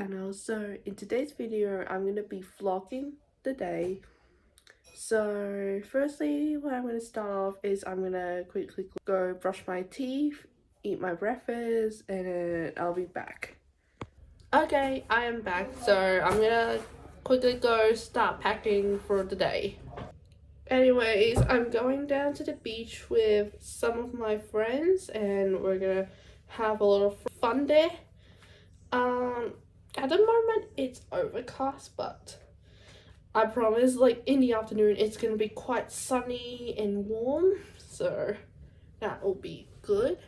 channel. So in today's video I'm gonna be vlogging the day. So firstly, what I'm gonna start off is I'm gonna quickly go brush my teeth, eat my breakfast, and then I'll be back. Okay, I am back. So I'm gonna quickly go start packing for the day. Anyways, I'm going down to the beach with some of my friends and we're gonna have a lot of fun there. At the moment it's overcast, but I promise like in the afternoon it's gonna be quite sunny and warm, so that will be good.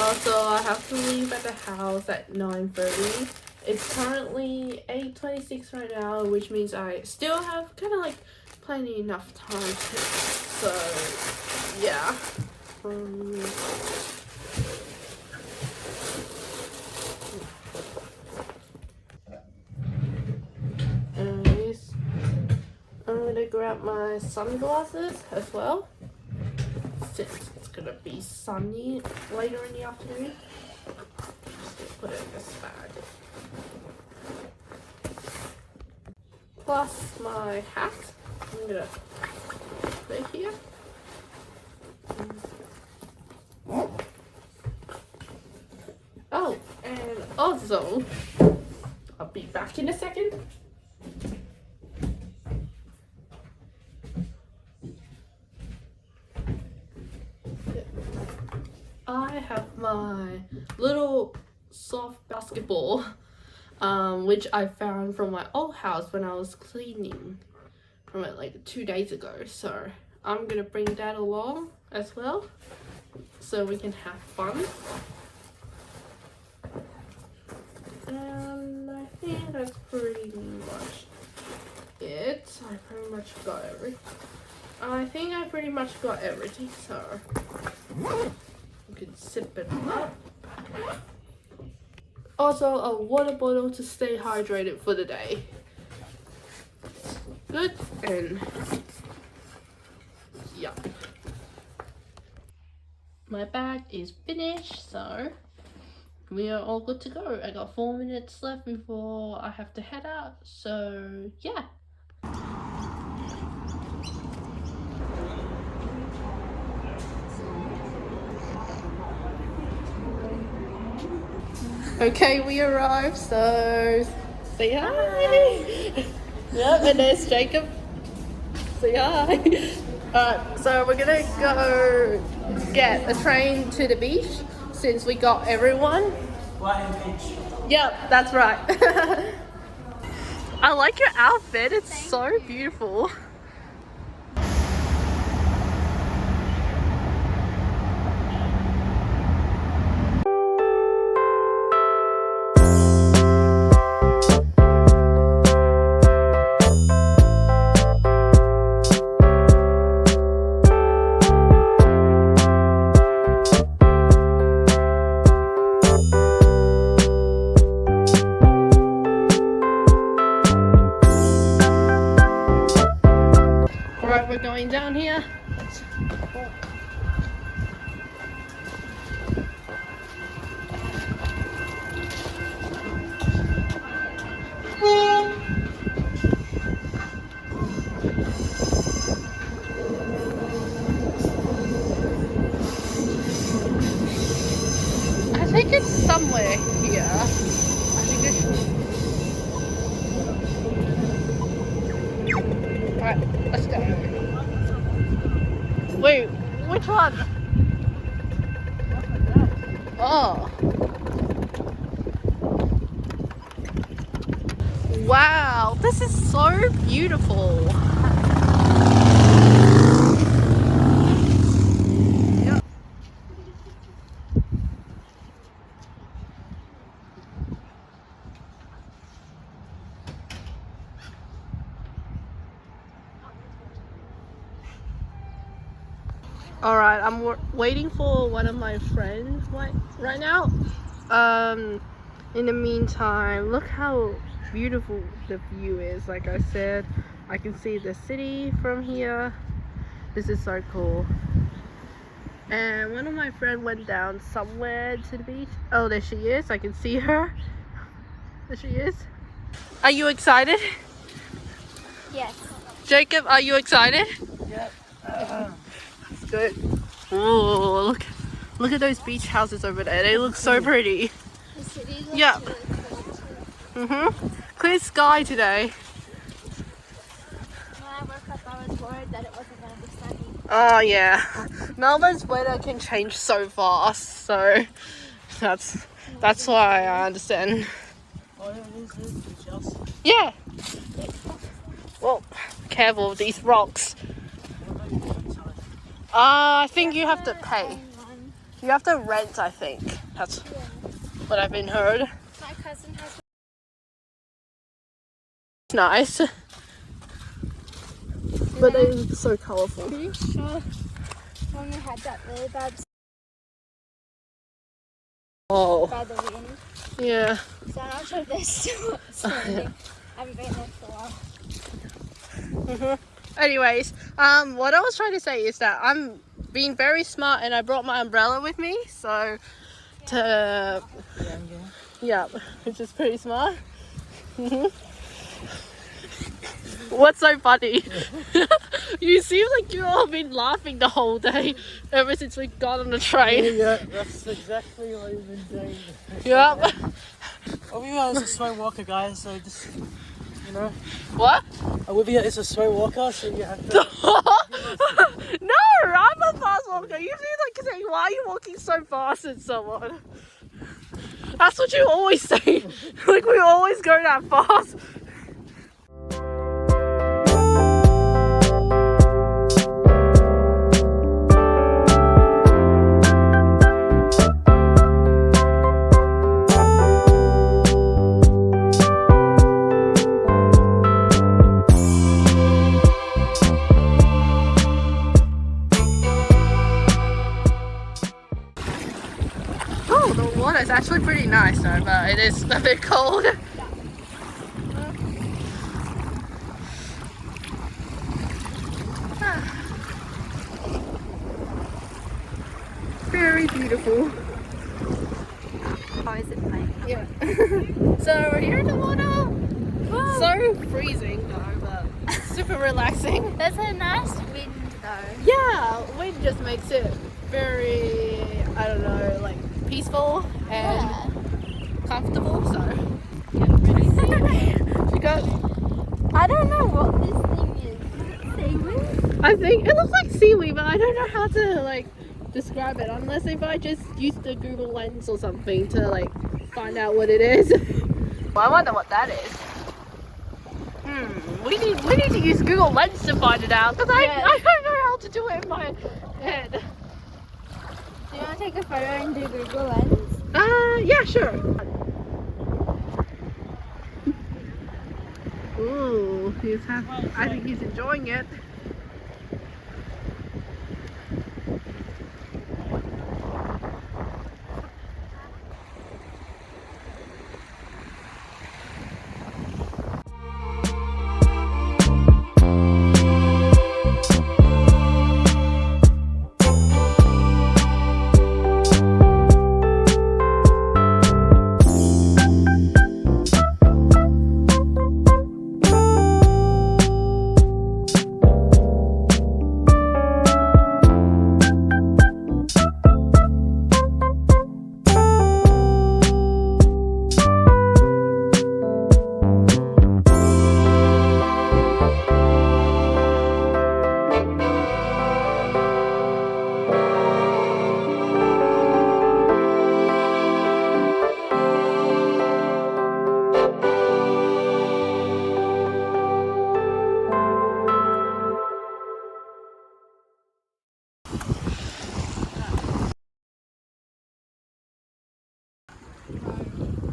Also, I have to leave at the house at 9:30. It's currently 8:26 right now, which means I still have kind of like plenty enough time to, so yeah. Anyways, I'm gonna grab my sunglasses as well, since it's gonna be sunny later in the afternoon. Just put it in this bag. Plus my hat. I'm gonna put it here. Oh, and also, I'll be back in a second. I have my little soft basketball, which I found from my old house when I was cleaning from it like 2 days ago. So I'm gonna bring that along as well, so we can have fun. And I think that's pretty much it. I think I pretty much got everything, so you can sip it up. Also, a water bottle to stay hydrated for the day. Good, and yeah. My bag is finished, so we are all good to go. I got 4 minutes left before I have to head out, so yeah. Okay, we arrived, so say hi. Yep, and there's Jacob. Say hi. Alright, so we're gonna go get a train to the beach since we got everyone. Beach. Yep, that's right. I like your outfit, it's so beautiful. Alright, we're going down here. I think it's somewhere here. I think it's... Alright, let's go. Wait, which one? Oh. Wow, this is so beautiful. Yep. Alright, I'm waiting for one of my friends right now. In the meantime, look how beautiful the view is. Like I said, I can see the city from here. This is so cool. And one of my friends went down somewhere to the beach. Oh, there she is. I can see her. There she is. Are you excited? Yes. Jacob, are you excited? Yep. That's good. Oh, look at those beach houses over there. They look so pretty. The city looks Yeah. really cool too. Clear sky today. When I woke up, I was worried that it wasn't going to be sunny. Oh yeah. Melbourne's weather can change so fast, so that's why I understand. Oh, yeah, it is beach house. Yeah. Well, careful with these rocks. I think you have to pay. You have to rent, I think. That's what I've been heard. My cousin has. It's nice. But they look so colourful. Pretty sure when we had that really bad Oh, by the wind, yeah. so I'm not sure if they're still standing. I haven't been there for a while. Anyways, what I was trying to say is that I'm being very smart and I brought my umbrella with me, so yeah, which is pretty smart. What's so funny? You seem like you've all been laughing the whole day ever since we got on the train. Yeah, that's exactly what we've been doing. Yep. Olivia is a slow walker, guys, so just, you know. What? Olivia is a slow walker, so you have to. No, I'm a fast walker. You seem like saying, why are you walking so fast at someone? That's what you always say. Like, we always go that fast. Oh, the water is actually pretty nice though, but it is a bit cold. Very beautiful. Oh, is it playing? Yeah. So we're here in the water. So freezing though, but super relaxing. There's a nice wind though. Yeah, wind just makes it very, I don't know, like peaceful and comfortable. So you got. I don't know what this thing is. Seaweed? I think it looks like seaweed, but I don't know how to like describe it unless if I just use the Google Lens or something to like find out what it is. Well, I wonder what that is. We need to use Google Lens to find it out because I don't know how to do it in my head. Do you want to take a photo and do Google Lens? Yeah, sure. Ooh, I think he's enjoying it.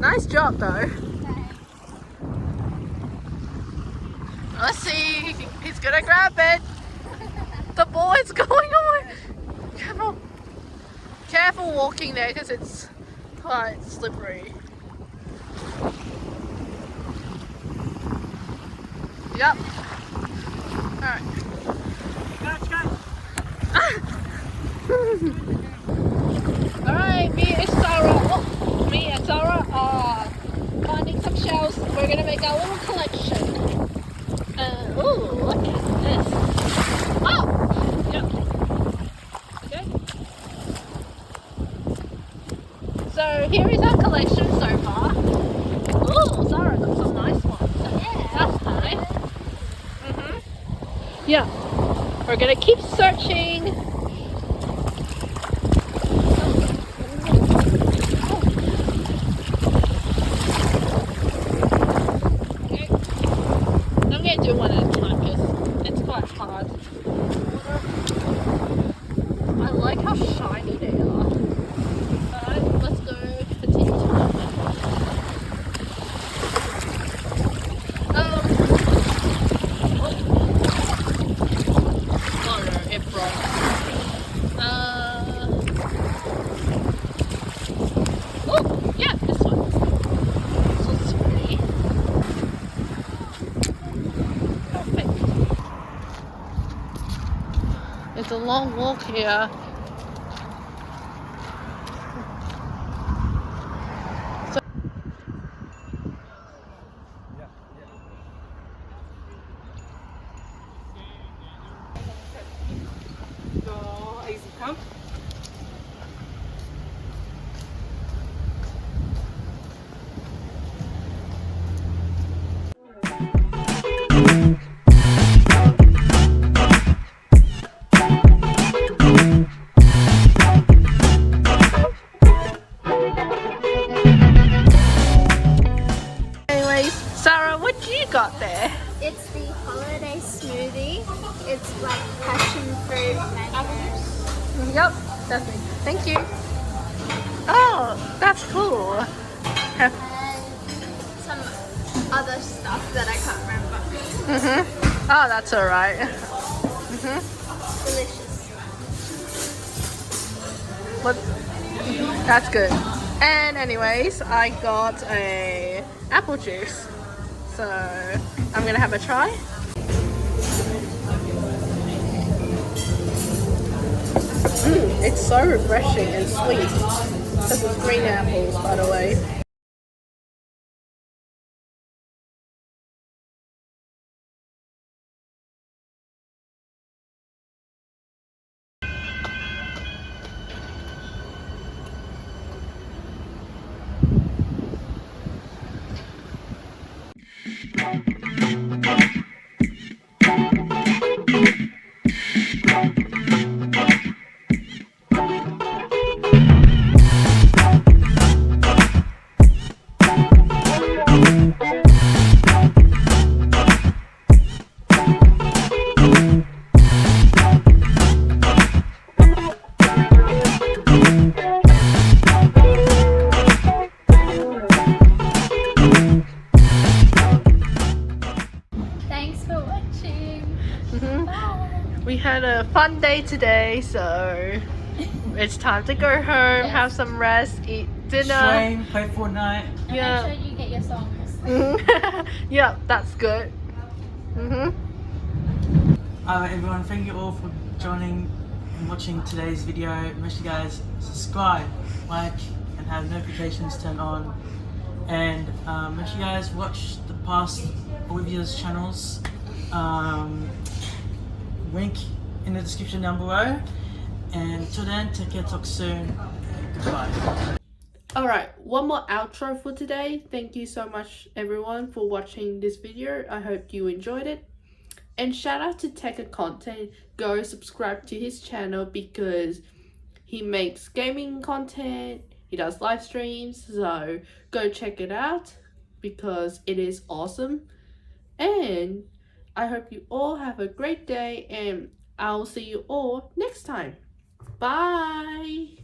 Nice job though. Let's see, he's gonna grab it. The ball is going away. Careful. Careful walking there because it's quite slippery. Yep. Alright. Alright, me and Sarah are finding some shells. we're gonna make our little collection. Oh, look at this. Oh, yeah. Okay. So here is our collection so far. Oh, Sarah got some nice ones. Yeah. That's nice. Yeah. We're gonna keep searching. Okay. I'm gonna do one at a time because it's quite hard. I like how shiny they are. Alright, let's go continue to learn them. Oh no, it broke. Oh, yeah, this one. This one's pretty. Perfect. It's a long walk here. So, easy come. Anyways, Sarah, what you got there? It's the holiday smoothie. It's like passion fruit mango. Yep, that's me. Thank you. Oh, that's cool. And some other stuff that I can't remember. Oh, that's alright. Delicious. What? That's good. And anyways, I got a apple juice. So I'm gonna have a try. It's so refreshing and sweet. This is green apples, by the way. Thanks for watching. Bye. We had a fun day today, so it's time to go home, Yes. have some rest, eat dinner. Train, play Fortnite. And Yeah. make sure you get your songs. Yeah, that's good. Everyone, thank you all for joining and watching today's video. Make sure you guys subscribe, like, and have notifications turned on. And make sure you guys watch the past Olivia's channels. Link in the description down below. And until then, take care, talk soon. Goodbye. Alright, one more outro for today. Thank you so much everyone for watching this video. I hope you enjoyed it. And shout out to Tekka Content. Go subscribe to his channel because he makes gaming content. He does live streams. So go check it out because it is awesome. And I hope you all have a great day and I'll see you all next time. Bye!